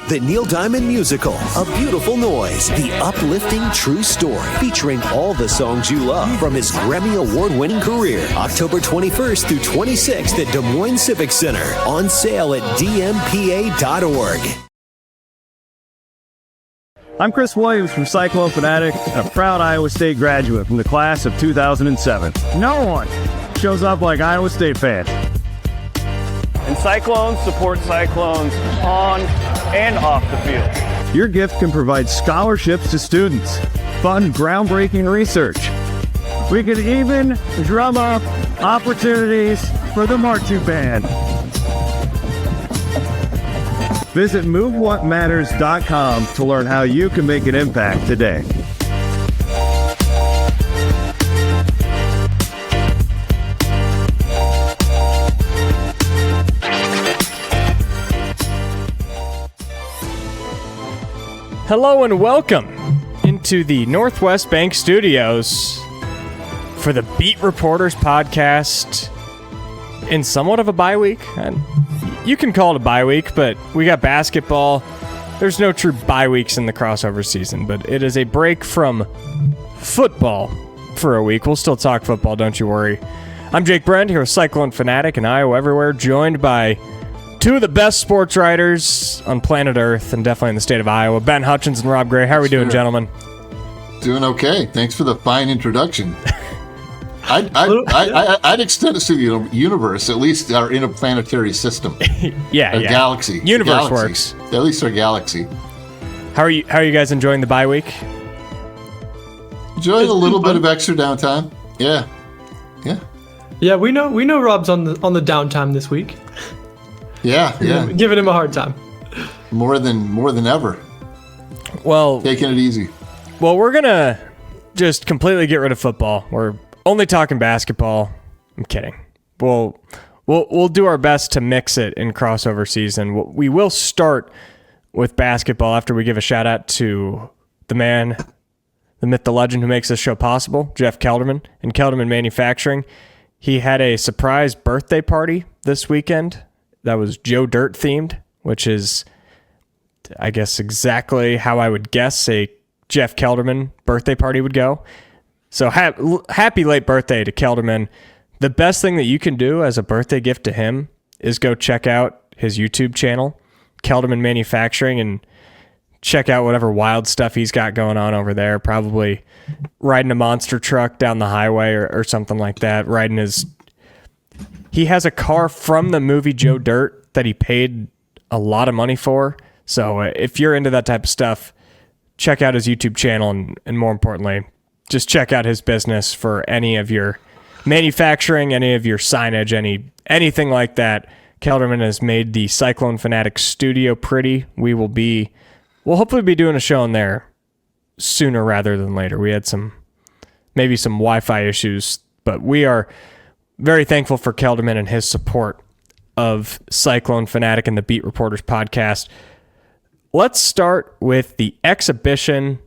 The Neil Diamond Musical, A Beautiful Noise, the uplifting true story, featuring all the songs you love from his Grammy Award-winning career. October 21st through 26th at Des Moines Civic Center. On sale at dmpa.org. I'm Chris Williams from Cyclone Fanatic and a proud Iowa State graduate from the class of 2007. No one shows up like Iowa State fans. And Cyclones support Cyclones on and off the field. Your gift can provide scholarships to students, fund groundbreaking research. We could even drum up opportunities for the marching band. Visit MoveWhatMatters.com to learn how you can make an impact today. Hello and welcome into the Northwest Bank Studios for the Beat Reporters podcast in somewhat of a bye week. You can call it a bye week, but we got basketball. There's no true bye weeks in the crossover season, but it is a break from football for a week. We'll still talk football, don't you worry. I'm Jake Brend here with Cyclone Fanatic and Iowa Everywhere, joined by two of the best sports writers on planet Earth and definitely in the state of Iowa, Ben Hutchens and Rob Gray. How are we doing, gentlemen? Doing okay. Thanks for the fine introduction. I'd extend it to the universe, at least our interplanetary system. yeah. Galaxy. Universe works. At least our galaxy. How are you guys enjoying the bye week? Enjoying a little bit of extra downtime. Yeah. Yeah, we know Rob's on the downtime this week. Yeah. Giving him a hard time. More than ever. Well, taking it easy. Well, we're gonna just completely get rid of football. We're only talking basketball. I'm kidding. We'll do our best to mix it in crossover season. We will start with basketball after we give a shout out to the man, the myth, the legend who makes this show possible, Jeff Kelderman and Kelderman Manufacturing. He had a surprise birthday party this weekend that was Joe Dirt themed, which is, I guess, exactly how I would guess a Jeff Kelderman birthday party would go. So happy late birthday to Kelderman. The best thing that you can do as a birthday gift to him is go check out his YouTube channel, Kelderman Manufacturing, and check out whatever wild stuff he's got going on over there. Probably riding a monster truck down the highway or something like that. He has a car from the movie Joe Dirt that he paid a lot of money for. So if you're into that type of stuff, check out his YouTube channel and more importantly, just check out his business for any of your manufacturing, any of your signage, anything like that. Kelderman has made the Cyclone Fanatic studio pretty. We'll hopefully be doing a show in there sooner rather than later. We had maybe some Wi-Fi issues, but we are very thankful for Kelderman and his support of Cyclone Fanatic and the Beat Reporters podcast. Let's start with the exhibition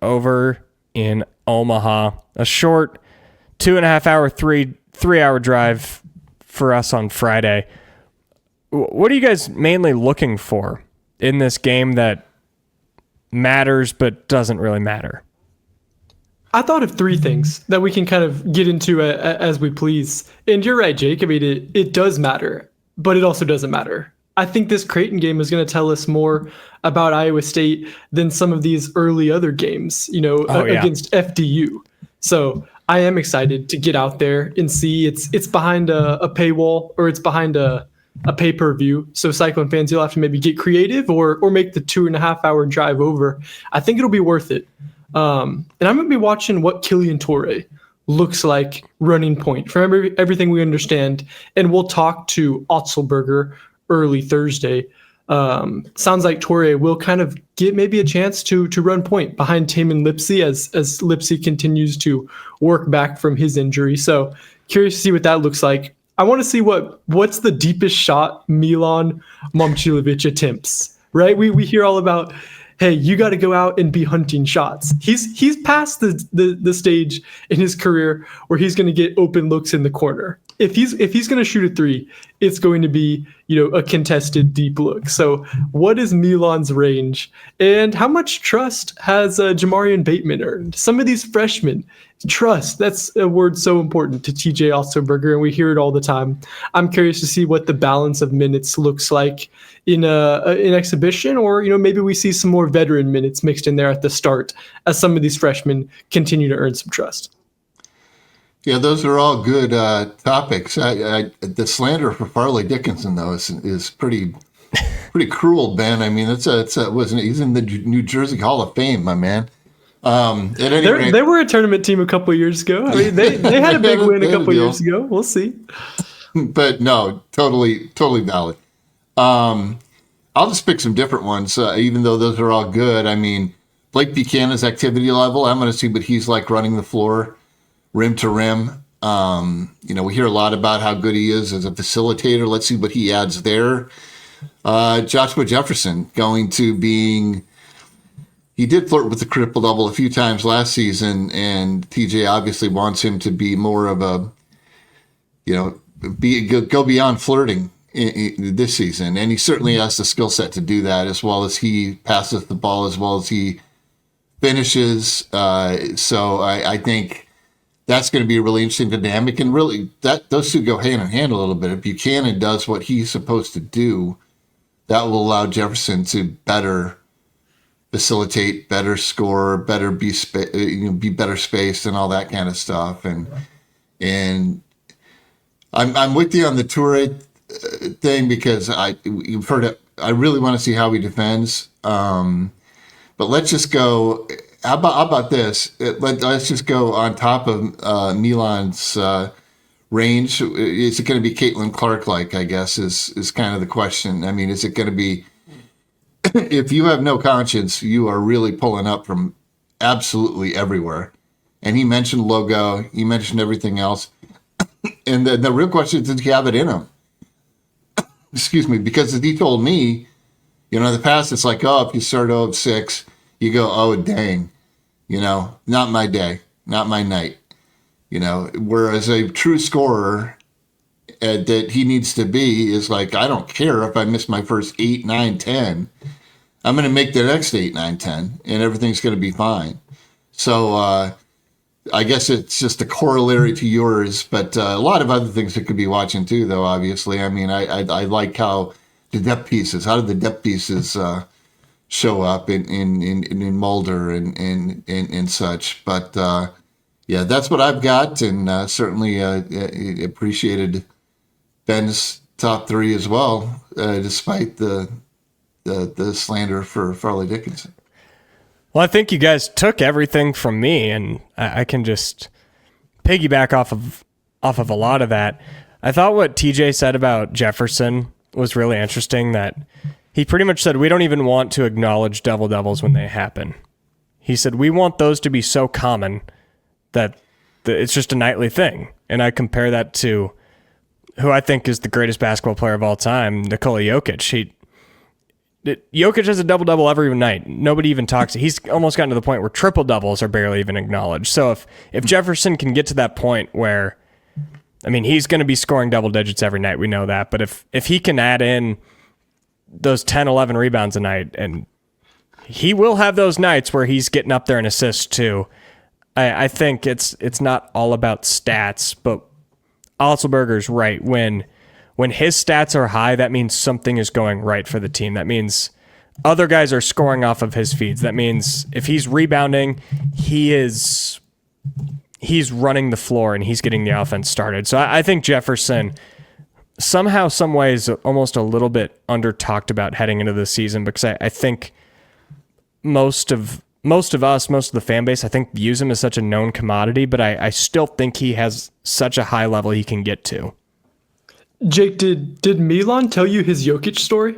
over in Omaha. A short 2.5 hour, three hour drive for us on Friday. What are you guys mainly looking for in this game that matters but doesn't really matter? I thought of three things that we can kind of get into as we please. And you're right, Jake. I mean, it does matter, but it also doesn't matter. I think this Creighton game is going to tell us more about Iowa State than some of these early other games, against FDU. So I am excited to get out there and see. It's behind a paywall, or it's behind a pay-per-view. So Cyclone fans, you'll have to maybe get creative or make the 2.5 hour drive over. I think it'll be worth it. And I'm going to be watching what Killian Torrey looks like running point from everything we understand. And we'll talk to Otzelberger early Thursday. Sounds like Torrey will kind of get maybe a chance to run point behind Taman Lipsy as Lipsy continues to work back from his injury. So curious to see what that looks like. I want to see what's the deepest shot Milan Momcilovic attempts, right? We hear all about, hey, you got to go out and be hunting shots. He's past the stage in his career where he's going to get open looks in the corner. If he's going to shoot a three, it's going to be, a contested deep look. So what is Milan's range, and how much trust has Jamarian Bateman earned? Some of these freshmen, trust, that's a word so important to TJ Otzelberger, and we hear it all the time. I'm curious to see what the balance of minutes looks like in an exhibition, or maybe we see some more veteran minutes mixed in there at the start as some of these freshmen continue to earn some trust. Yeah, those are all good topics. The slander for Farley Dickinson, though, is pretty cruel, Ben. I mean, he's in the New Jersey Hall of Fame, my man. At any rate, they were a tournament team a couple years ago. I mean, they had a big win a couple years ago. We'll see. But no, totally valid. I'll just pick some different ones, even though those are all good. I mean, Blake Buchanan's activity level, I'm going to see what he's like running the floor, rim to rim. We hear a lot about how good he is as a facilitator. Let's see what he adds there. Joshua Jefferson he did flirt with the triple double a few times last season, and TJ obviously wants him to be more of a, go beyond flirting in this season. And he certainly has the skill set to do that, as well as he passes the ball, as well as he finishes. So I think that's going to be a really interesting dynamic, and really those two go hand in hand a little bit. If Buchanan does what he's supposed to do, that will allow Jefferson to better facilitate, better score, better be better spaced, and all that kind of stuff. And I'm with you on the Toure thing, because you've heard it. I really want to see how he defends. But let's just go. How about this? Let's just go on top of Milan's range. Is it going to be Caitlin Clark-like, I guess, is kind of the question. I mean, is it going to be, if you have no conscience, you are really pulling up from absolutely everywhere. And he mentioned logo. He mentioned everything else. And the real question is, did he have it in him? Excuse me, because as he told me, in the past, it's like, if you start 0-6, you go, oh, dang, not my day, not my night. Whereas a true scorer that he needs to be is like, I don't care if I miss my first 8, 9, 10. I'm going to make the next 8, 9, 10, and everything's going to be fine. So I guess it's just a corollary to yours, but a lot of other things that could be watching too, though, obviously. I mean, I like how how did the depth pieces show up in Mulder and such. But yeah, that's what I've got, and certainly appreciated Ben's top three as well, despite the slander for Farley Dickinson. Well, I think you guys took everything from me, and I can just piggyback off of a lot of that. I thought what TJ said about Jefferson was really interesting, that he pretty much said, we don't even want to acknowledge double-doubles when they happen. He said, we want those to be so common that it's just a nightly thing. And I compare that to who I think is the greatest basketball player of all time, Nikola Jokic. Jokic has a double-double every night. Nobody even talks. He's almost gotten to the point where triple-doubles are barely even acknowledged. So if Jefferson can get to that point where, I mean, he's going to be scoring double digits every night. We know that. But if he can add in those 10, 11 rebounds a night, and he will have those nights where he's getting up there in assists too. I think it's not all about stats, but Otzelberger's right. When his stats are high, that means something is going right for the team. That means other guys are scoring off of his feeds. That means if he's rebounding, he's running the floor and he's getting the offense started. So I think Jefferson, somehow, some ways, almost a little bit under-talked about heading into the season, because I think most of the fan base, I think, views him as such a known commodity, but I still think he has such a high level he can get to. Jake, did Milan tell you his Jokic story?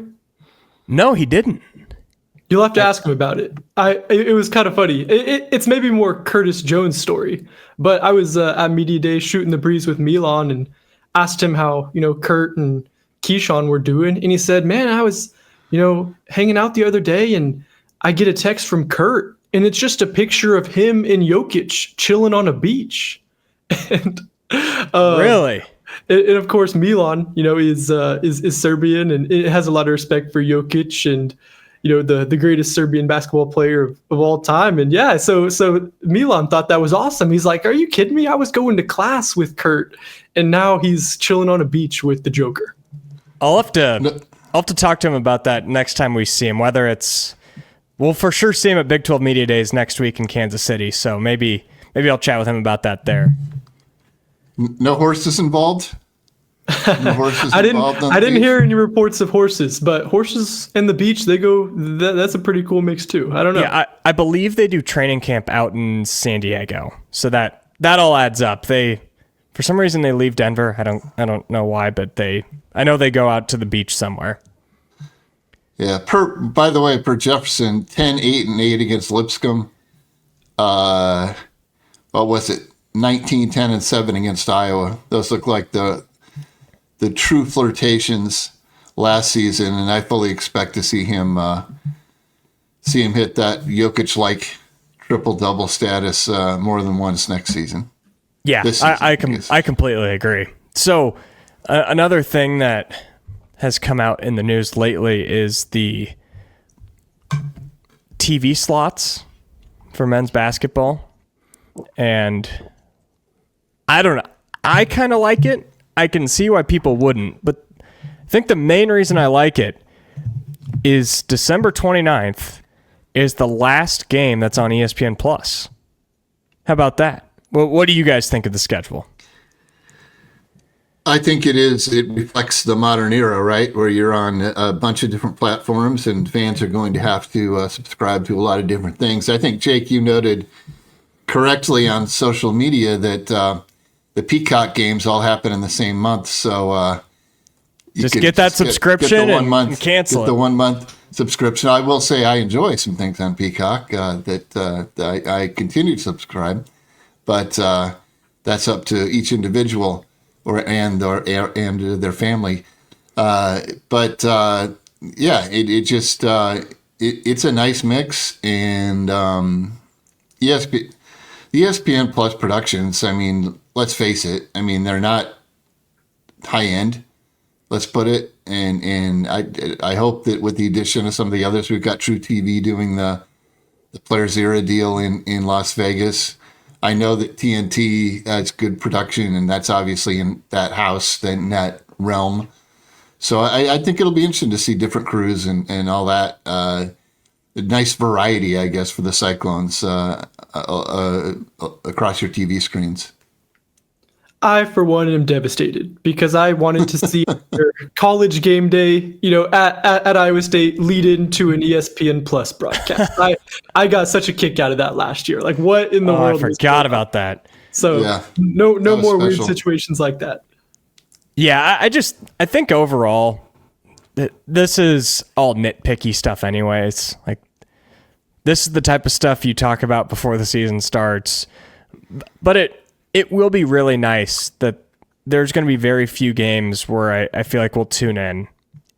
No, he didn't. You'll have to ask him about it. It was kind of funny. It's maybe more Curtis Jones' story, but I was at Media Day shooting the breeze with Milan and asked him how, Kurt and Keyshawn were doing. And he said, man, I was, hanging out the other day and I get a text from Kurt and it's just a picture of him and Jokic chilling on a beach. And really? And of course, Milan, is Serbian, and it has a lot of respect for Jokic and the greatest Serbian basketball player of all time. And yeah, so Milan thought that was awesome. He's like, "Are you kidding me? I was going to class with Kurt, and now he's chilling on a beach with the Joker." I'll have to talk to him about that next time we see him. Whether we'll for sure see him at Big 12 Media Days next week in Kansas City. So maybe I'll chat with him about that there. No horses involved? No horses I involved didn't hear any reports of horses, but horses and the beach, that's a pretty cool mix too. I don't know. Yeah, I believe they do training camp out in San Diego. So that all adds up. For some reason they leave Denver. I don't know why, but I know they go out to the beach somewhere. Yeah. By the way, per Jefferson, 10-8-8 against Lipscomb. What was it? 19-10-7 against Iowa. Those look like the true flirtations last season, and I fully expect to see him hit that Jokic-like triple-double status more than once next season. Yeah, I completely agree. So another thing that has come out in the news lately is the TV slots for men's basketball. And I don't know. I kind of like it. I can see why people wouldn't. But I think the main reason I like it is December 29th is the last game that's on ESPN+. How about that? Well, what do you guys think of the schedule? I think it reflects the modern era, right? Where you're on a bunch of different platforms and fans are going to have to subscribe to a lot of different things. I think, Jake, you noted correctly on social media that the Peacock games all happen in the same month. So just get that subscription and cancel it. Get the 1 month subscription. I will say I enjoy some things on Peacock that I continue to subscribe. But that's up to each individual and their family. It's a nice mix, and ESPN Plus productions. I mean, let's face it. I mean, they're not high end. Let's put it. And I hope that with the addition of some of the others, we've got True TV doing the Players Era deal in Las Vegas. I know that TNT has good production, and that's obviously in that house, in that realm. So I think it'll be interesting to see different crews and all that. A nice variety, I guess, for the Cyclones across your TV screens. I, for one, am devastated because I wanted to see their college game day, at Iowa State lead into an ESPN Plus broadcast. I got such a kick out of that last year. Like, what in the world? I forgot about that. So yeah, no more weird situations like that. Yeah, I think overall, this is all nitpicky stuff anyways. Like, this is the type of stuff you talk about before the season starts. But it will be really nice that there's going to be very few games where I feel like we'll tune in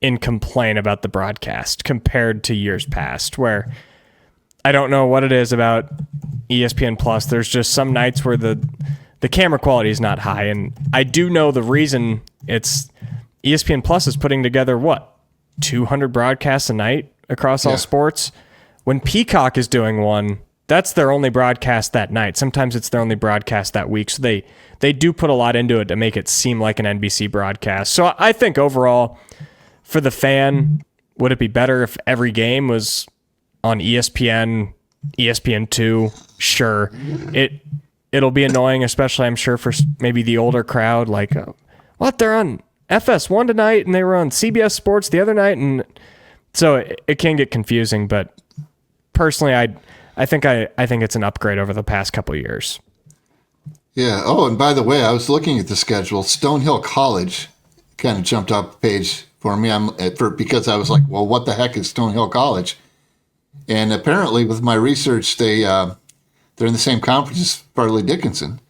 and complain about the broadcast compared to years past, where I don't know what it is about ESPN Plus. There's just some nights where the camera quality is not high. And I do know the reason. It's ESPN Plus is putting together 200 broadcasts a night across all sports. When Peacock is doing one, that's their only broadcast that night. Sometimes it's their only broadcast that week. So they do put a lot into it to make it seem like an NBC broadcast. So I think overall, for the fan, would it be better if every game was on ESPN, ESPN2? Sure. It'll be annoying, especially I'm sure for maybe the older crowd. Like, they're on FS1 tonight and they were on CBS Sports the other night, and so it can get confusing. But personally, I think it's an upgrade over the past couple of years. Yeah. Oh, and by the way, I was looking at the schedule. Stonehill College kind of jumped off the page for me. Because I was like, well, what the heck is Stonehill College? And apparently, with my research, they're in the same conference as Farley Dickinson.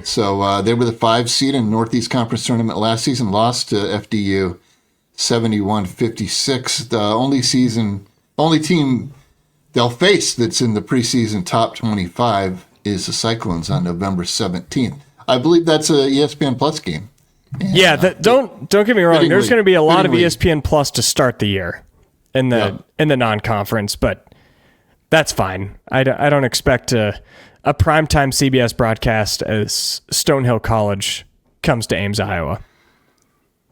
So they were the 5 seed in the Northeast Conference tournament last season, lost to FDU 71-56. The only team they'll face that's in the preseason top 25 is the Cyclones on November 17th. I believe that's a ESPN Plus game. Yeah, don't get me wrong. There's going to be a lot of fittingly. ESPN Plus to start the year in the non-conference, but that's fine. I don't expect a primetime CBS broadcast as Stonehill College comes to Ames, Iowa.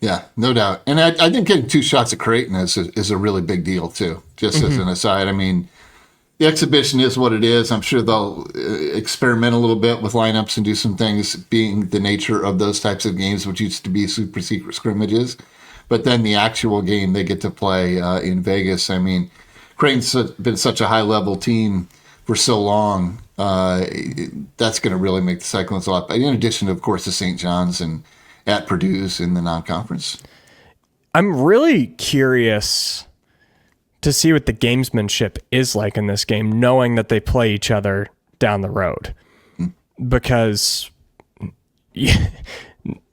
Yeah, no doubt. And I think getting 2 shots at Creighton is a really big deal, too, just as an aside. I mean, the exhibition is what it is. I'm sure they'll experiment a little bit with lineups and do some things, being the nature of those types of games, which used to be super secret scrimmages. But then the actual game they get to play in Vegas. I mean, Creighton's been such a high-level team for so long. That's going to really make the Cyclones a lot better. In addition, of course, to St. John's and at Purdue's in the non-conference. I'm really curious to see what the gamesmanship is like in this game, knowing that they play each other down the road. Because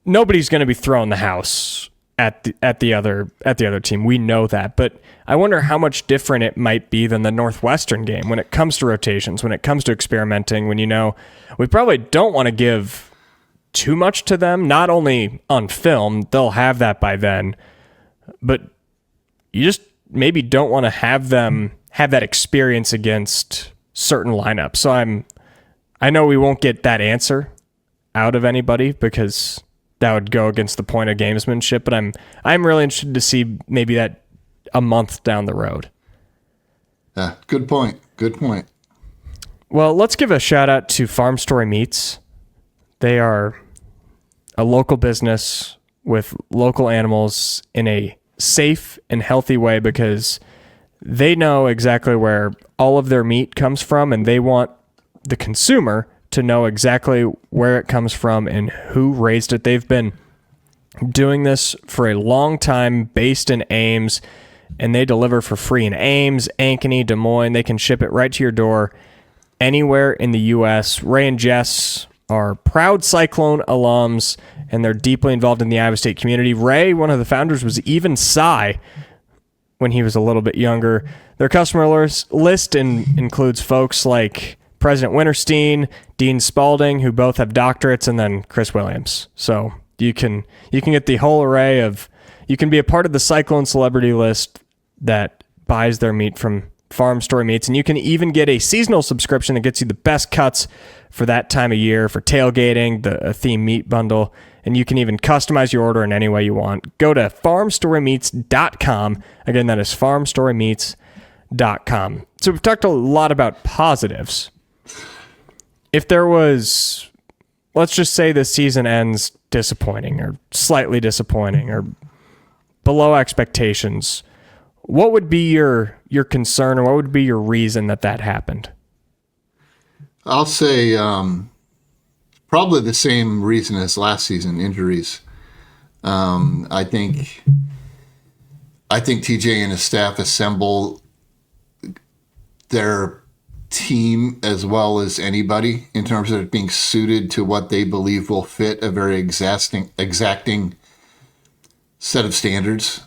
nobody's going to be throwing the house at the other team. We know that, but I wonder how much different it might be than the Northwestern game when it comes to rotations, when it comes to experimenting, when we probably don't want to give too much to them, not only on film, they'll have that by then, but you just maybe don't want to have them have that experience against certain lineups. So I know we won't get that answer out of anybody because that would go against the point of gamesmanship, but I'm really interested to see maybe that a month down the road. Yeah, good point. Good point. Well, let's give a shout out to Farm Story Meats. They are a local business with local animals in a safe and healthy way because they know exactly where all of their meat comes from, and they want the consumer to know exactly where it comes from and who raised it. They've been doing this for a long time, based in Ames, and they deliver for free in Ames, Ankeny, Des Moines. They can ship it right to your door anywhere in the U.S. Ray and Jess are proud Cyclone alums, and they're deeply involved in the Iowa State community. Ray, one of the founders, was even Cy when he was a little bit younger. Their customer list includes folks like President Winterstein, Dean Spalding, who both have doctorates, and then Chris Williams. So you can get the whole array of, you can be a part of the Cyclone celebrity list that buys their meat from Farm Story Meats, and you can even get a seasonal subscription that gets you the best cuts for that time of year, for tailgating, the theme meat bundle, and you can even customize your order in any way you want. Go to farmstorymeats.com. Again, that is farmstorymeats.com. So we've talked a lot about positives. If there was, let's just say this season ends disappointing or slightly disappointing or below expectations, what would be your concern, or what would be your reason that happened? I'll say probably the same reason as last season, injuries. I think TJ and his staff assemble their team as well as anybody in terms of it being suited to what they believe will fit a very exacting set of standards.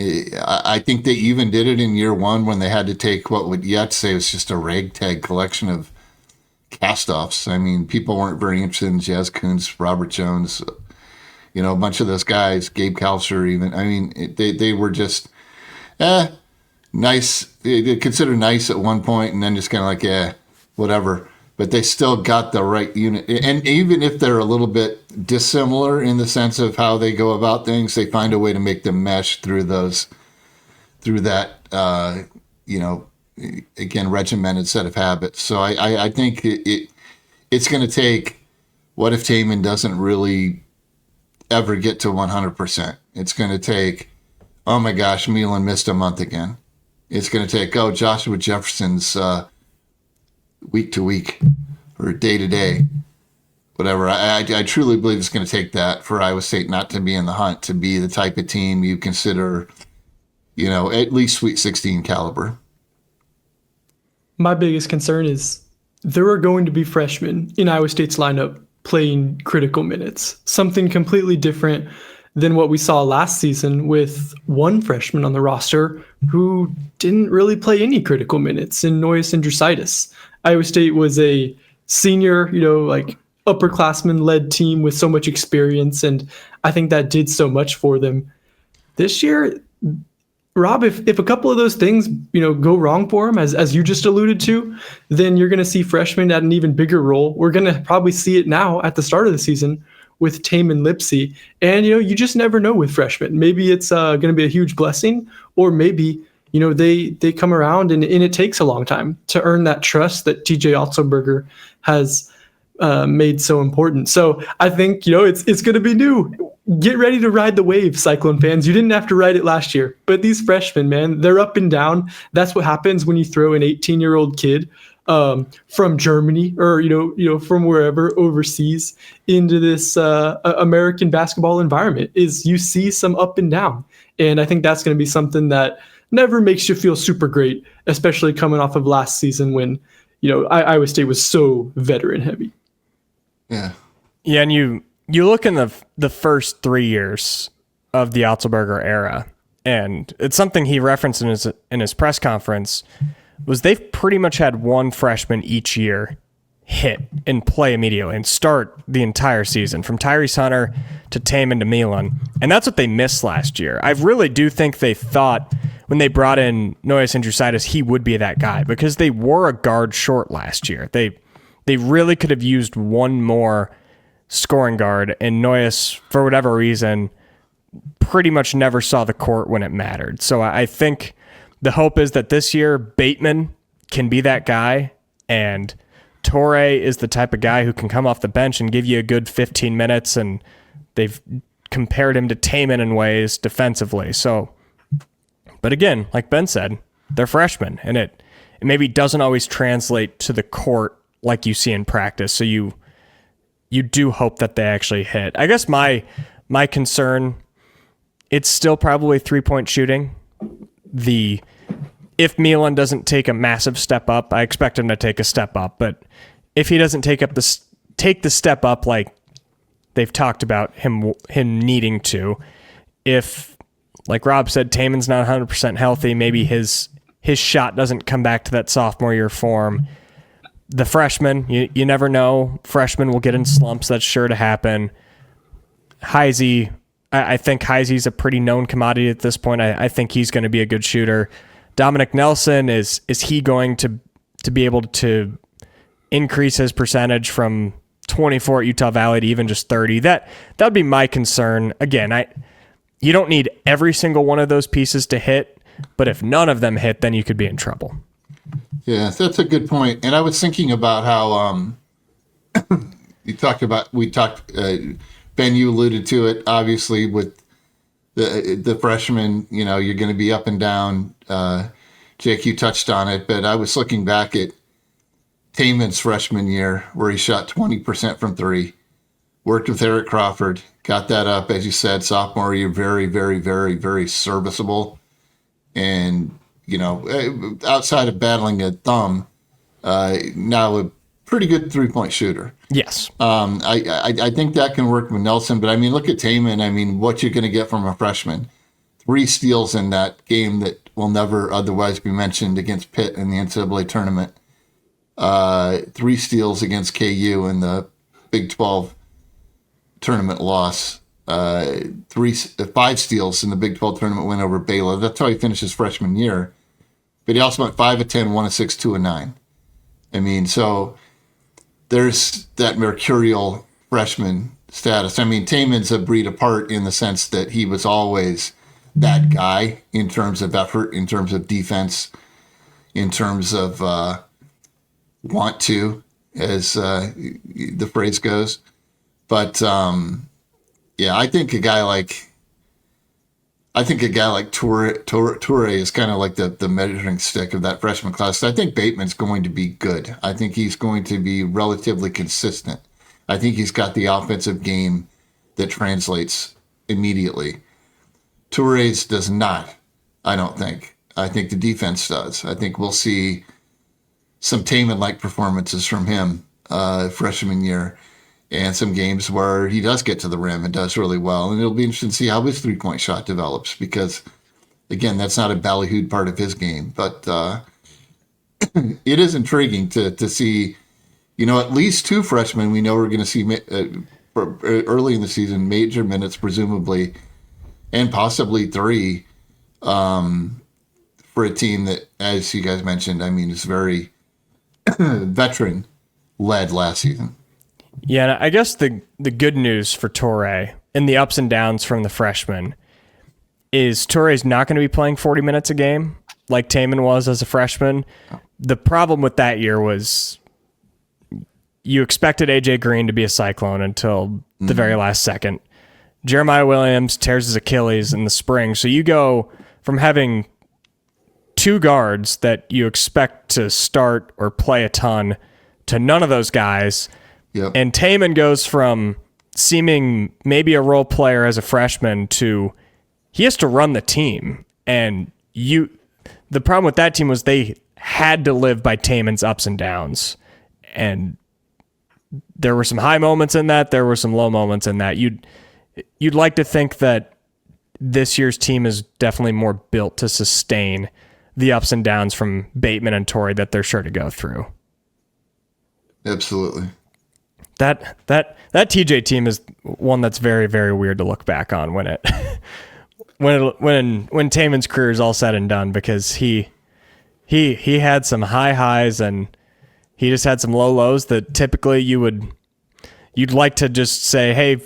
I think they even did it in year one when they had to take what would yet say was just a ragtag collection of cast-offs. I mean, people weren't very interested in Jazz Kuntz, Robert Jones, a bunch of ththose guys, Gabe Kalsher even. I mean, they were just nice. They considered nice at one point and then just kind of like, whatever. But they still got the right unit. And even if they're a little bit dissimilar in the sense of how they go about things, they find a way to make them mesh through that, again, regimented set of habits. So I think it's going to take, what if Taman doesn't really ever get to 100%? It's going to take, oh my gosh, Milan missed a month again. It's going to take, Joshua Jefferson's week to week or day to day, whatever. I truly believe it's going to take that for Iowa State not to be in the hunt, to be the type of team you consider, at least Sweet 16 caliber. My biggest concern is there are going to be freshmen in Iowa State's lineup playing critical minutes, something completely different than what we saw last season with one freshman on the roster who didn't really play any critical minutes in Noyes and Drusitis. Iowa State was a senior, upperclassmen led team with so much experience, and I think that did so much for them. This year, Rob, if a couple of those things, go wrong for him, as you just alluded to, then you're going to see freshmen at an even bigger role. We're going to probably see it now at the start of the season with Taman Lipsey. And, you just never know with freshmen. Maybe it's going to be a huge blessing, or maybe, they come around and it takes a long time to earn that trust that TJ Otzelberger has made so important. So I think, it's going to be new. Get ready to ride the wave, Cyclone fans. You didn't have to ride it last year, but these freshmen, man, they're up and down. That's what happens when you throw an 18-year-old kid from Germany or, from wherever overseas into this American basketball environment. Is you see some up and down. And I think that's going to be something that never makes you feel super great, especially coming off of last season when, Iowa State was so veteran heavy. Yeah. Yeah, and you look in the first 3 years of the Otzelberger era, and it's something he referenced in his press conference, was they've pretty much had one freshman each year hit and play immediately and start the entire season, from Tyrese Hunter to Taman to Milan. And that's what they missed last year. I really do think they thought when they brought in Noyes Andrusaitis, he would be that guy, because they were a guard short last year. They really could have used one more scoring guard, and Noyes, for whatever reason, pretty much never saw the court when it mattered. So I think the hope is that this year Bateman can be that guy, and Torre is the type of guy who can come off the bench and give you a good 15 minutes, and they've compared him to Taman in ways defensively. So, but again, like Ben said, they're freshmen, and it maybe doesn't always translate to the court like you see in practice. So you do hope that they actually hit. I guess my concern, it's still probably 3-point shooting. If Milan doesn't take a massive step up, I expect him to take a step up. But if he doesn't take the step up like they've talked about him needing to, if, like Rob said, Taman's not 100% healthy, maybe his shot doesn't come back to that sophomore year form. The freshman, you never know. Freshmen will get in slumps. That's sure to happen. Heisey, I think Heisey's a pretty known commodity at this point. I think he's going to be a good shooter. Dominic Nelson, is he going to be able to increase his percentage from 24 at Utah Valley to even just 30? That would be my concern. Again, you don't need every single one of those pieces to hit, but if none of them hit, then you could be in trouble. Yeah, that's a good point. And I was thinking about how Ben, you alluded to it, obviously, with the freshmen, you're going to be up and down. Jake, you touched on it, but I was looking back at Taman's freshman year where he shot 20% from three, worked with Eric Crawford, got that up, as you said, sophomore year, very, very, very, very serviceable. And, outside of battling a thumb, now a pretty good 3-point shooter. Yes. I think that can work with Nelson, but look at Taman. What you're going to get from a freshman. 3 steals in that game that will never otherwise be mentioned against Pitt in the NCAA tournament. 3 steals against KU in the Big 12 tournament loss. 5 steals in the Big 12 tournament win over Baylor. That's how he finished his freshman year. But he also went 5 of 10, 1 of 6, 2 of 9. So there's that mercurial freshman status. Taman's a breed apart in the sense that he was always that guy in terms of effort, in terms of defense, in terms of want to, as the phrase goes. But I think a guy like Toure is kind of like the measuring stick of that freshman class. I think Bateman's going to be good. I think he's going to be relatively consistent. I think he's got the offensive game that translates immediately. Toure's does not, I don't think. I think the defense does. I think we'll see some Taman-like performances from him freshman year, and some games where he does get to the rim and does really well. And it'll be interesting to see how his 3-point shot develops, because, again, that's not a ballyhooed part of his game. But it is intriguing to see, at least 2 freshmen we know we're going to see early in the season, major minutes presumably, and possibly 3 for a team that, as you guys mentioned, is very veteran-led last season. Yeah, and I guess the good news for Torrey and the ups and downs from the freshmen is Torrey's not going to be playing 40 minutes a game like Taman was as a freshman. The problem with that year was you expected AJ Green to be a Cyclone until the very last second. Jeremiah Williams tears his Achilles in the spring. So you go from having 2 guards that you expect to start or play a ton to none of those guys. Yep. And Taman goes from seeming maybe a role player as a freshman to he has to run the team. And the problem with that team was they had to live by Taman's ups and downs. And there were some high moments in that. There were some low moments in that. You'd like to think that this year's team is definitely more built to sustain the ups and downs from Bateman and Torrey that they're sure to go through. Absolutely. That TJ team is one that's very, very weird to look back on when Taman's career is all said and done, because he had some high highs and he just had some low lows that typically you'd like to just say, hey,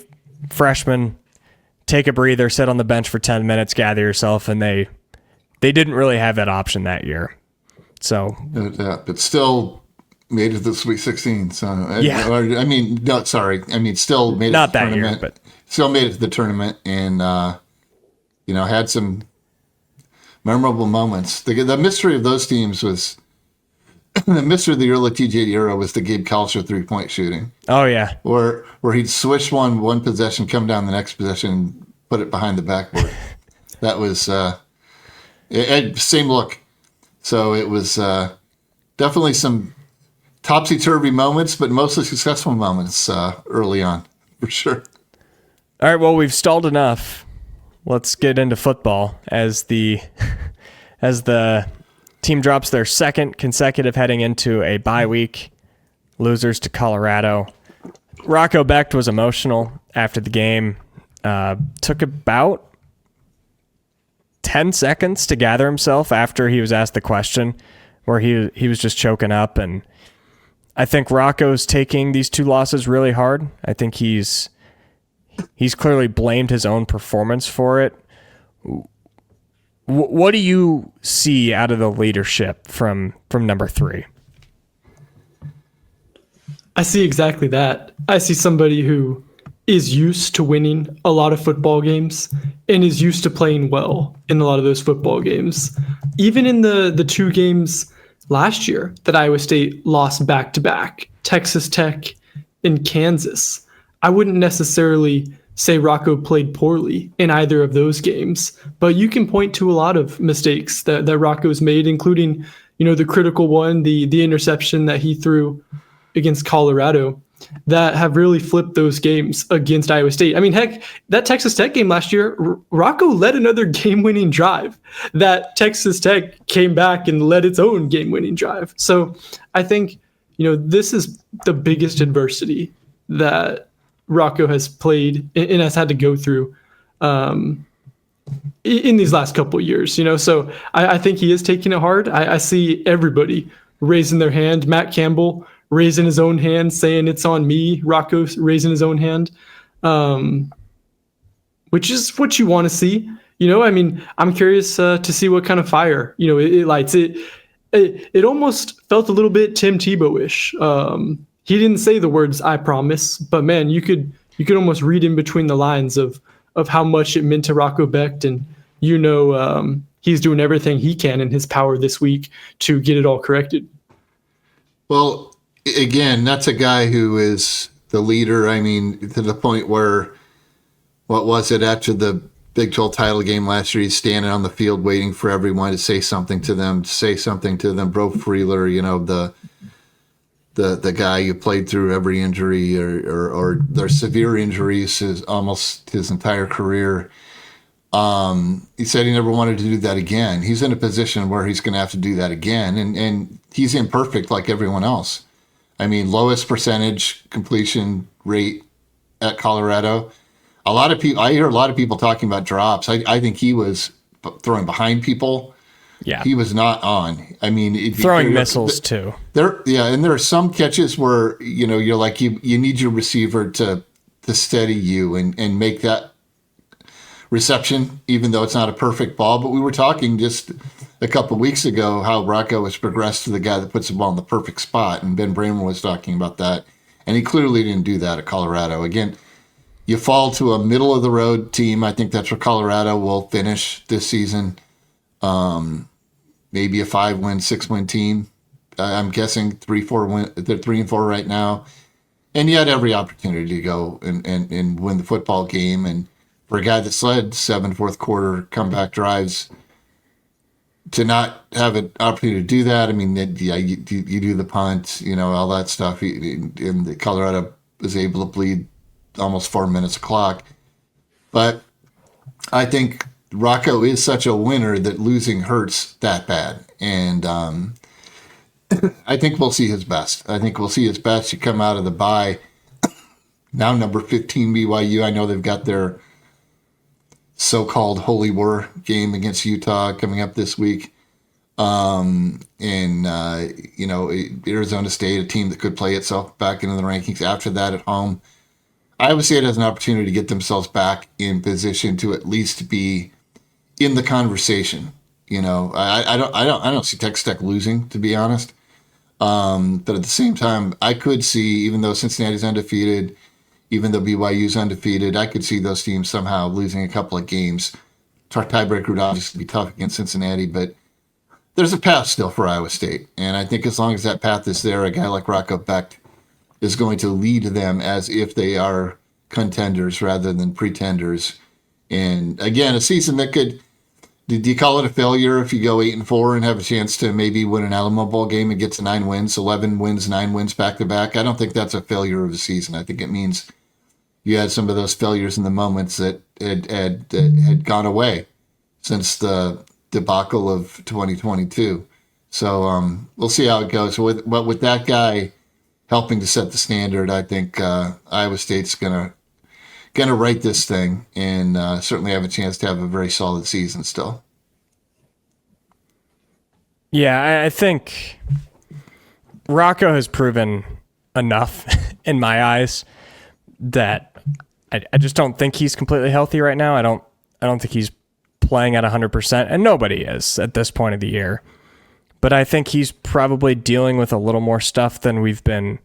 freshman, take a breather, sit on the bench for 10 minutes, gather yourself, and they didn't really have that option that year. So, but still made it to the Sweet 16. So still made it not to the that tournament. year, but still made it to the tournament, and had some memorable moments. The mystery of those teams was the mystery of the early TJ era was the Gabe Kalsher 3-point shooting. Oh yeah, where he'd switch one possession, come down the next possession, put it behind the backboard. That was same look. So it was definitely some topsy-turvy moments, but mostly successful moments early on, for sure. All right, well, we've stalled enough. Let's get into football as the team drops their second consecutive heading into a bye week. Losers to Colorado. Rocco Becht was emotional after the game. Took about 10 seconds to gather himself after he was asked the question, where he was just choking up. And I think Rocco's taking these 2 losses really hard. I think he's clearly blamed his own performance for it. What do you see out of the leadership from number 3? I see exactly that. I see somebody who is used to winning a lot of football games and is used to playing well in a lot of those football games. Even in the 2 games last year that Iowa State lost back-to-back, Texas Tech and Kansas, I wouldn't necessarily say Rocco played poorly in either of those games, but you can point to a lot of mistakes that Rocco's made, including, the critical one, the interception that he threw against Colorado, that have really flipped those games against Iowa State. I mean, heck, that Texas Tech game last year, Rocco led another game-winning drive. That Texas Tech came back and led its own game-winning drive. So I think, this is the biggest adversity that Rocco has played and has had to go through in these last couple of years. So I think he is taking it hard. I see everybody raising their hand. Matt Campbell raising his own hand, saying it's on me. Rocco raising his own hand, which is what you want to see. I'm curious to see what kind of fire it lights. It almost felt a little bit Tim Tebow-ish. He didn't say the words "I promise," but man, you could almost read in between the lines of how much it meant to Rocco Becht, and he's doing everything he can in his power this week to get it all corrected. Well, again, that's a guy who is the leader. I mean, to the point where, what was it, after the Big 12 title game last year, he's standing on the field waiting for everyone to say something to them. Bro Freeler, the guy who played through every injury or their severe injuries almost his entire career. He said he never wanted to do that again. He's in a position where he's going to have to do that again, and he's imperfect like everyone else. I mean, lowest percentage completion rate at Colorado. I hear a lot of people talking about drops. I think he was throwing behind people. Yeah. He was not on. I mean, throwing missiles too. And there are some catches where, you're like, you need your receiver to steady you and make that reception, even though it's not a perfect ball. But we were talking just a couple of weeks ago how Rocco has progressed to the guy that puts the ball in the perfect spot. And Ben Bramer was talking about that. And he clearly didn't do that at Colorado. Again, you fall to a middle of the road team. I think that's where Colorado will finish this season. Maybe a 5-win, 6-win team. I'm guessing 3-4 win. They're 3-4 right now. And you had every opportunity to go and win the football game. And for a guy that's led 7 fourth quarter comeback drives, to not have an opportunity to do that, I mean, you do the punt, all that stuff. And the Colorado was able to bleed almost 4 minutes of clock. But I think Rocco is such a winner that losing hurts that bad. And I think we'll see his best. You come out of the bye. Now number 15 BYU. I know they've got their so-called Holy War game against Utah coming up this week. Arizona State, a team that could play itself back into the rankings after that at home. Iowa State has an opportunity to get themselves back in position to at least be in the conversation. I don't see Texas Tech losing, to be honest. But at the same time, I could see, even though Cincinnati's undefeated, even though BYU's undefeated, I could see those teams somehow losing a couple of games. Tiebreaker would obviously be tough against Cincinnati, but there's a path still for Iowa State. And I think as long as that path is there, a guy like Rocco Becht is going to lead them as if they are contenders rather than pretenders. And again, a season that could, do you call it a failure if you go 8-4 and have a chance to maybe win an Alamo Bowl game and get to 9 wins, 11 wins, 9 wins back to back? I don't think that's a failure of a season. I think it means you had some of those failures in the moments that had gone away since the debacle of 2022. So we'll see how it goes. But with that guy helping to set the standard, I think Iowa State's gonna right this thing and certainly have a chance to have a very solid season still. Yeah, I think Rocco has proven enough in my eyes that I just don't think he's completely healthy right now. I don't think he's playing at 100%, and nobody is at this point of the year. But I think he's probably dealing with a little more stuff than we've been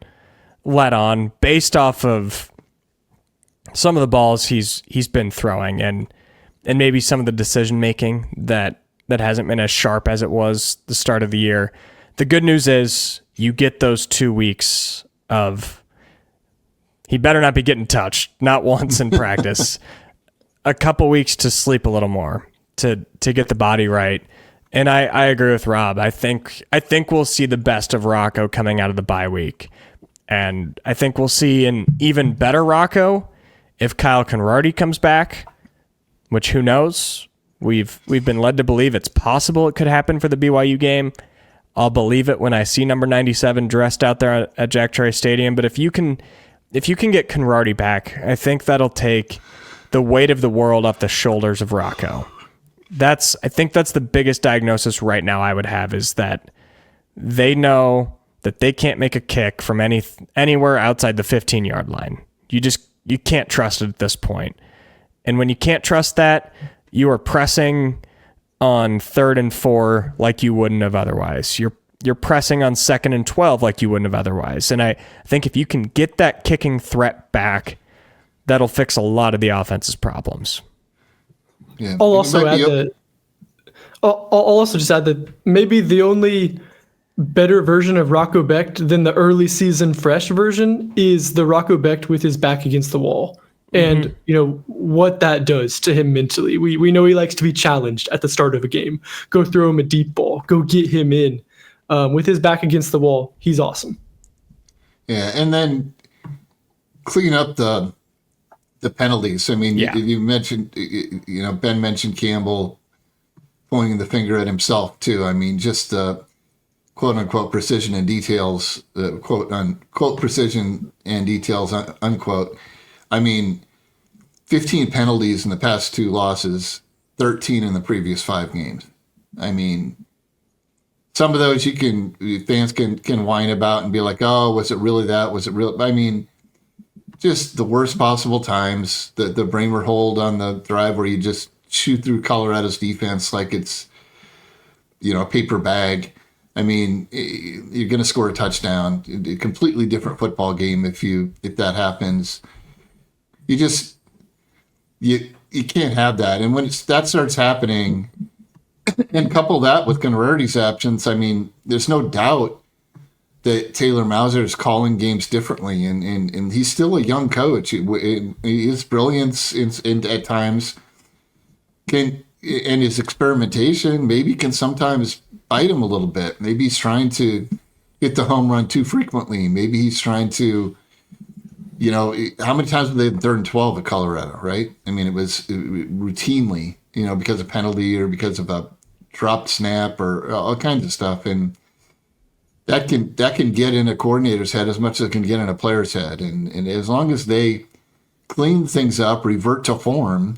let on, based off of some of the balls he's been throwing and maybe some of the decision making that hasn't been as sharp as it was the start of the year. The good news is you get those 2 weeks of he better not be getting touched, not once in practice. A couple weeks to sleep a little more, to get the body right. And I agree with Rob. I think we'll see the best of Rocco coming out of the bye week. And I think we'll see an even better Rocco if Kyle Conrarty comes back, which who knows? We've been led to believe it's possible it could happen for the BYU game. I'll believe it when I see number 97 dressed out there at Jack Trice Stadium. But if you can get Conrarty back, I think that'll take the weight of the world off the shoulders of Rocco. I think that's the biggest diagnosis right now I would have, is that they know that they can't make a kick from anywhere outside the 15-yard line. You can't trust it at this point. And when you can't trust that, you are pressing on 3rd and 4 like you wouldn't have otherwise. You're pressing on 2nd and 12 like you wouldn't have otherwise. And I think if you can get that kicking threat back, that'll fix a lot of the offense's problems. Yeah. I'll also just add that maybe the only better version of Rocco Becht than the early season fresh version is the Rocco Becht with his back against the wall. And, what that does to him mentally. We know he likes to be challenged at the start of a game. Go throw him a deep ball. Go get him in. With his back against the wall, he's awesome. Yeah, and then clean up the penalties. I mean, you mentioned, Ben mentioned Campbell pointing the finger at himself too. I mean, just quote unquote precision and details, quote unquote precision and details, unquote. I mean, 15 penalties in the past 2 losses, 13 in the previous 5 games. I mean, some of those fans can whine about and be like, oh, was it really that? Was it real? I mean, just the worst possible times. The Bramer hold on the drive where you just shoot through Colorado's defense like it's, a paper bag. I mean, you're going to score a touchdown. A completely different football game if that happens. You can't have that. And when that starts happening, and couple that with Converti's absence, I mean, there's no doubt that Taylor Mauser is calling games differently, and he's still a young coach. His brilliance at times and his experimentation maybe can sometimes bite him a little bit. Maybe he's trying to hit the home run too frequently. Maybe he's trying to, how many times were they in 3rd and 12 at Colorado, right? I mean, it was routinely, because of penalty or because of a dropped snap or all kinds of stuff. And that can get in a coordinator's head as much as it can get in a player's head. And as long as they clean things up, revert to form,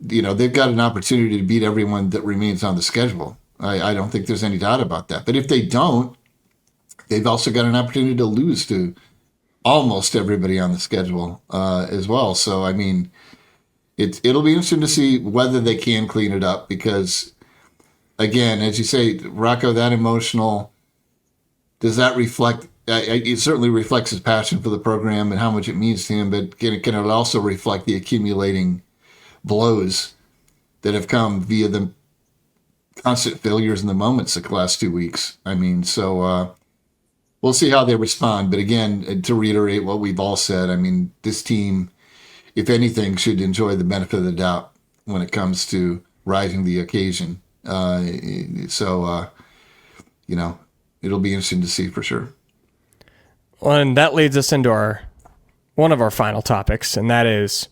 they've got an opportunity to beat everyone that remains on the schedule. I don't think there's any doubt about that. But if they don't, they've also got an opportunity to lose to almost everybody on the schedule as well. So, I mean, it'll be interesting to see whether they can clean it up because, again, as you say, Rocco, that emotional, does that reflect? It certainly reflects his passion for the program and how much it means to him, but can it also reflect the accumulating blows that have come via the constant failures in the moments the last 2 weeks? I mean, so we'll see how they respond. But again, to reiterate what we've all said, I mean, this team, if anything, should enjoy the benefit of the doubt when it comes to rising the occasion. It'll be interesting to see for sure. Well, and that leads us into one of our final topics, and that is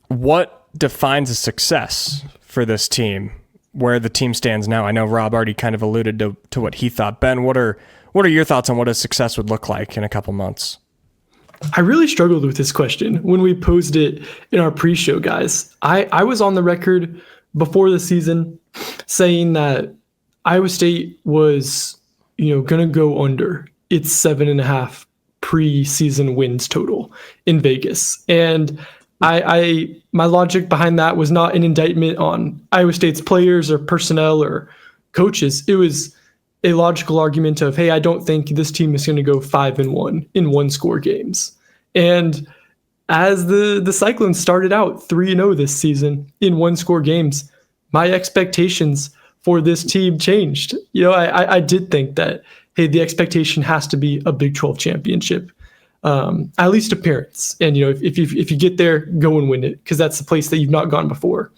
what defines a success for this team, where the team stands now. I know Rob already kind of alluded to what he thought. Ben, what are your thoughts on what a success would look like in a couple months? I really struggled with this question when we posed it in our pre-show, guys. I was on the record before the season saying that Iowa State was, going to go under its 7.5 preseason wins total in Vegas. And my logic behind that was not an indictment on Iowa State's players or personnel or coaches. It was a logical argument of, hey, I don't think this team is going to go 5-1 in 1-score games. And as the Cyclones started out 3-0 this season in 1-score games, my expectations for this team changed. I did think that, hey, the expectation has to be a Big 12 championship. At least appearance. And, if you get there, go and win it, because that's the place that you've not gone before.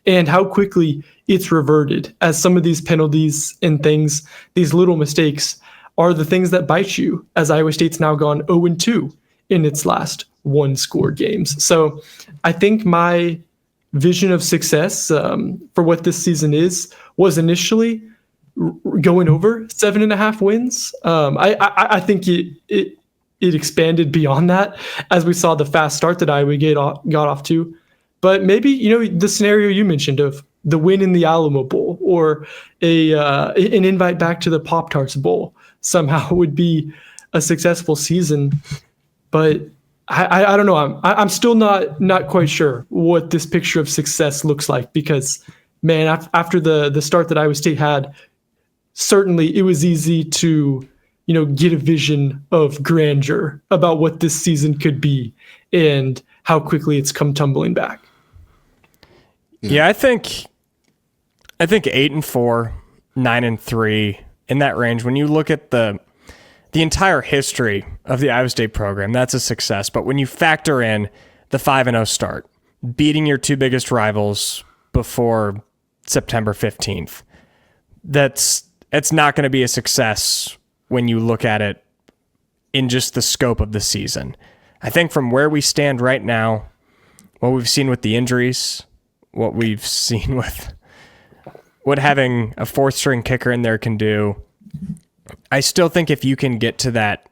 And how quickly it's reverted as some of these penalties and things, these little mistakes, are the things that bite you, as Iowa State's now gone 0-2 in its last 1-score games. So I think my vision of success for what this season was initially going over 7.5 wins. I think it expanded beyond that as we saw the fast start that Iowa got off to. But maybe, the scenario you mentioned of the win in the Alamo Bowl or an invite back to the Pop-Tarts Bowl somehow would be a successful season. But I don't know. I'm still not quite sure what this picture of success looks like because, man, after the start that Iowa State had, certainly it was easy to get a vision of grandeur about what this season could be and how quickly it's come tumbling back. Yeah, I think 8-4, 9-3, in that range. When you look at the entire history of the Iowa State program, that's a success. But when you factor in the 5-0 start, beating your 2 biggest rivals before September 15th, it's not going to be a success when you look at it in just the scope of the season. I think from where we stand right now, what we've seen with the injuries, what we've seen with what having a 4th string kicker in there can do, I still think if you can get to that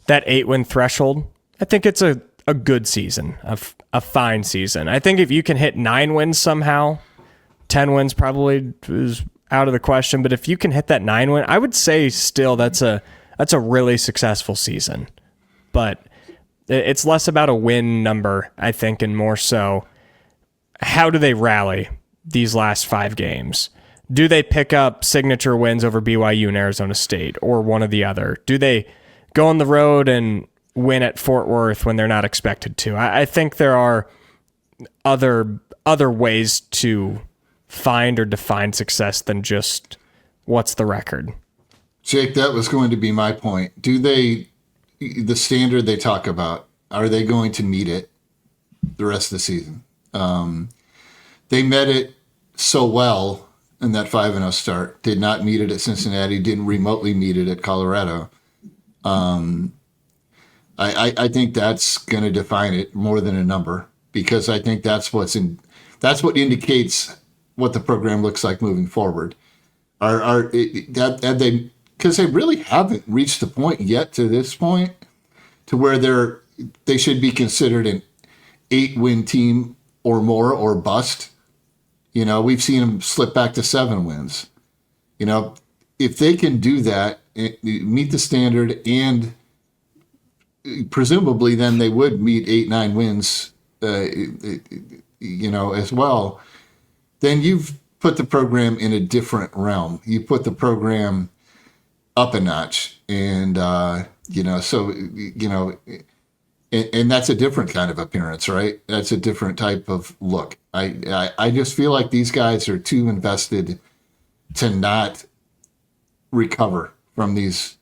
8-win threshold, I think it's a good season, a fine season. I think if you can hit 9 wins somehow, 10 wins probably is out of the question. But if you can hit that 9 win, I would say still that's a really successful season. But it's less about a win number, I think, and more so how do they rally these last 5 games? Do they pick up signature wins over BYU and Arizona State or one or the other? Do they go on the road and win at Fort Worth when they're not expected to? I think there are other ways to find or define success than just what's the record. Jake, that was going to be my point. Do they, the standard they talk about, are they going to meet it the rest of the season? They met it so well in that 5-0 start, did not meet it at Cincinnati, didn't remotely meet it at Colorado. I think that's going to define it more than a number, because I think that's what indicates what the program looks like moving forward. Because they really haven't reached the point yet to this point to where they should be considered an 8-win team or more or bust. You know, we've seen them slip back to 7 wins. You know, if they can do that, meet the standard, and presumably then they would meet 8-9 wins, as well, then you've put the program in a different realm. You put the program up a notch, and and that's a different kind of appearance, right? That's a different type of look. I just feel like these guys are too invested to not recover from these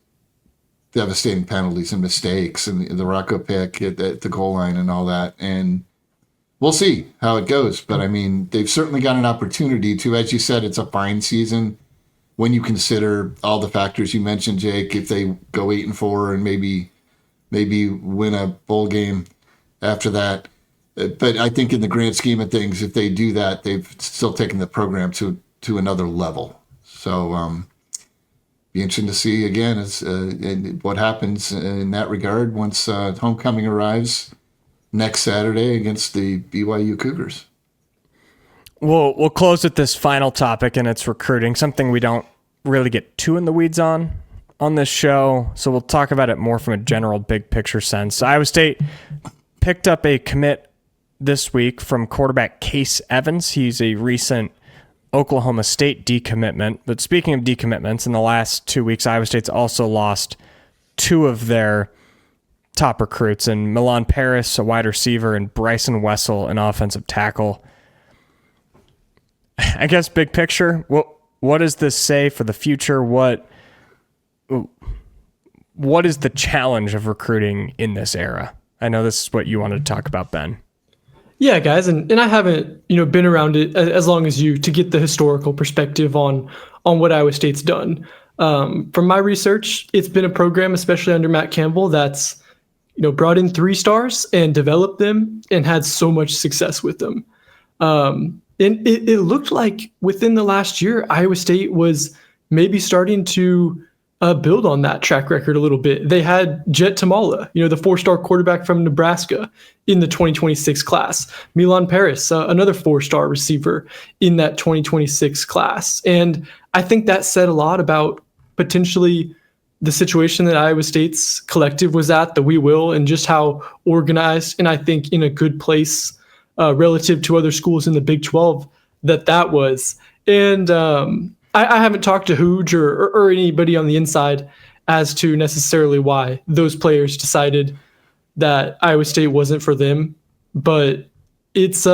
devastating penalties and mistakes and the Rocco pick at the goal line and all that. And we'll see how it goes. But I mean, they've certainly got an opportunity to, as you said, it's a fine season when you consider all the factors you mentioned, Jake. If they go 8-4 and maybe win a bowl game after that. But I think in the grand scheme of things, if they do that, they've still taken the program to another level. So be interesting to see again what happens in that regard once homecoming arrives next Saturday against the BYU Cougars. We'll close with this final topic, and it's recruiting, something we don't really get too in the weeds on this show. So we'll talk about it more from a general big picture sense. Iowa State picked up a commit this week from quarterback Case Evans. He's a recent Oklahoma State decommitment. But speaking of decommitments, in the last 2 weeks, Iowa State's also lost 2 of their top recruits, and Milan Paris, a wide receiver, and Bryson Wessel, an offensive tackle. I guess big picture, what does this say for the future? What is the challenge of recruiting in this era? I know this is what you wanted to talk about, Ben. Yeah, guys, and I haven't been around it as long as you to get the historical perspective on what Iowa State's done. From my research, it's been a program, especially under Matt Campbell, that's brought in 3 stars and developed them and had so much success with them. And it looked like within the last year, Iowa State was maybe starting to build on that track record a little bit. They had Jet Tamala, the 4-star quarterback from Nebraska in the 2026 class. Milan Paris, another 4-star receiver in that 2026 class. And I think that said a lot about potentially the situation that Iowa State's collective was at, the We Will, and just how organized, and I think in a good place relative to other schools in the Big 12 that was. And I haven't talked to Hooge or anybody on the inside as to necessarily why those players decided that Iowa State wasn't for them, but it's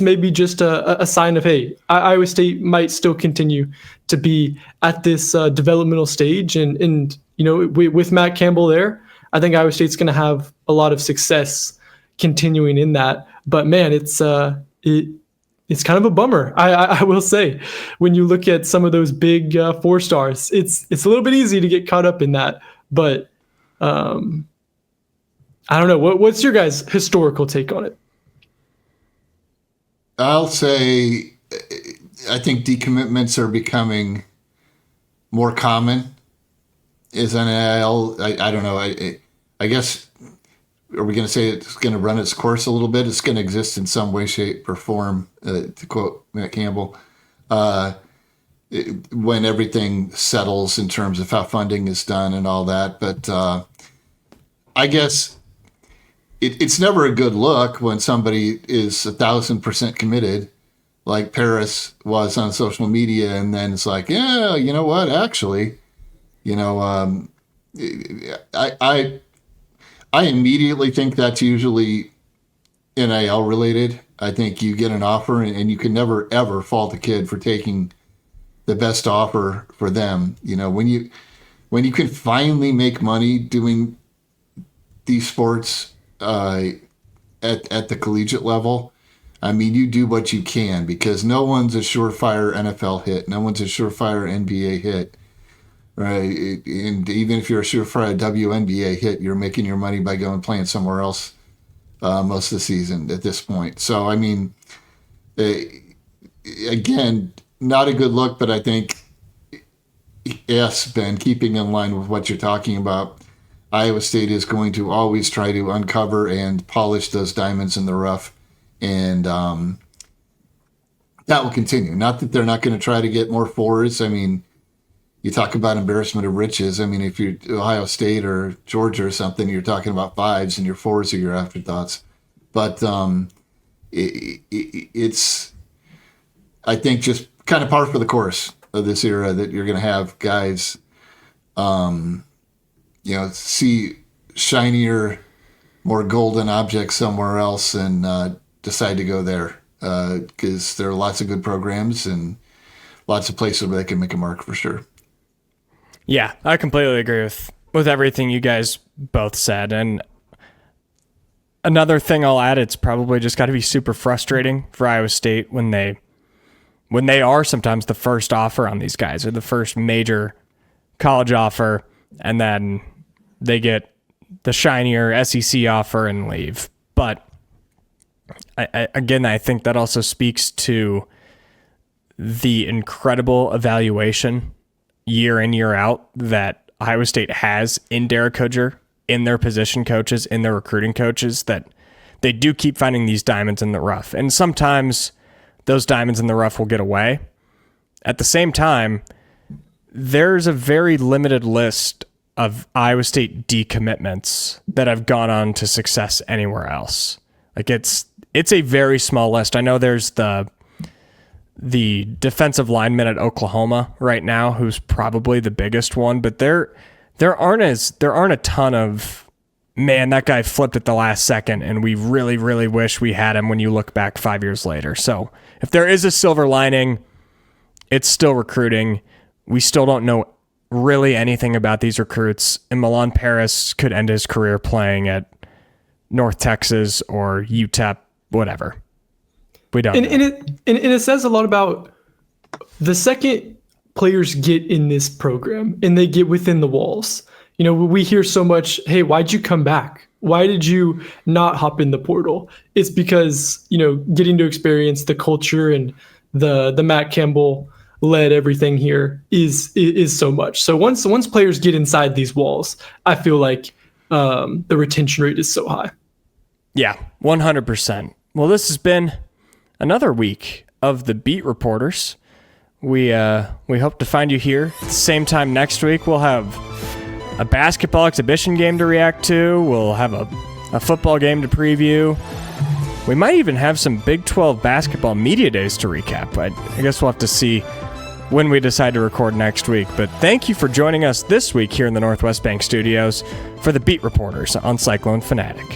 maybe just a sign of, hey, Iowa State might still continue to be at this developmental stage, and with Matt Campbell there, I think Iowa State's going to have a lot of success continuing in that. But man, it's kind of a bummer. I will say, when you look at some of those big 4 stars, it's a little bit easy to get caught up in that. But I don't know. What's your guys' historical take on it? I'll say I think decommitments are becoming more common is NIL. I don't know. I guess, are we going to say it's going to run its course a little bit? It's going to exist in some way, shape, or form, to quote Matt Campbell, when everything settles in terms of how funding is done and all that. But I guess it's never a good look when somebody is 1,000% committed, like Paris was on social media, and then it's like, yeah, you know what? Actually, I immediately think that's usually NIL related. I think you get an offer, and you can never ever fault a kid for taking the best offer for them. When you can finally make money doing these sports at the collegiate level, I mean, you do what you can, because no one's a surefire NFL hit. No one's a surefire NBA hit, right? And even if you're a surefire WNBA hit, you're making your money by going playing somewhere else most of the season at this point. So, I mean, again, not a good look, but I think, yes, Ben, keeping in line with what you're talking about, Iowa State is going to always try to uncover and polish those diamonds in the rough. And that will continue. Not that they're not going to try to get more fours. I mean, you talk about embarrassment of riches. I mean, if you're Ohio State or Georgia or something, you're talking about fives, and your fours are your afterthoughts. But it's, I think, just kind of par for the course of this era that you're going to have guys, see shinier, more golden objects somewhere else and decide to go there, because there are lots of good programs and lots of places where they can make a mark for sure. Yeah, I completely agree with everything you guys both said. And another thing I'll add, it's probably just got to be super frustrating for Iowa State when they are sometimes the first offer on these guys, or the first major college offer, and then they get the shinier SEC offer and leave. But I think that also speaks to the incredible evaluation year in, year out that Iowa State has in Derek Kudger, in their position coaches, in their recruiting coaches, that they do keep finding these diamonds in the rough. And sometimes those diamonds in the rough will get away. At the same time, there's a very limited list of Iowa State decommitments that have gone on to success anywhere else. Like it's a very small list. I know there's the defensive lineman at Oklahoma right now, who's probably the biggest one, but there aren't a ton of, man, that guy flipped at the last second and we really, really wish we had him when you look back 5 years later. So if there is a silver lining, it's still recruiting. We still don't know really anything about these recruits, and Milan Paris could end his career playing at North Texas or UTEP, whatever. We don't know. And it says a lot about the second players get in this program and they get within the walls. We hear so much, hey, why'd you come back? Why did you not hop in the portal? It's because, getting to experience the culture and the Matt Campbell led everything here is so much. So once players get inside these walls, I feel like the retention rate is so high. Yeah, 100%. Well, this has been another week of the Beat Reporters. We hope to find you here at the same time next week. We'll have a basketball exhibition game to react to. We'll have a football game to preview. We might even have some Big 12 basketball media days to recap. I guess we'll have to see when we decide to record next week. But thank you for joining us this week here in the Northwest Bank Studios for the Beat Reporters on Cyclone Fanatic.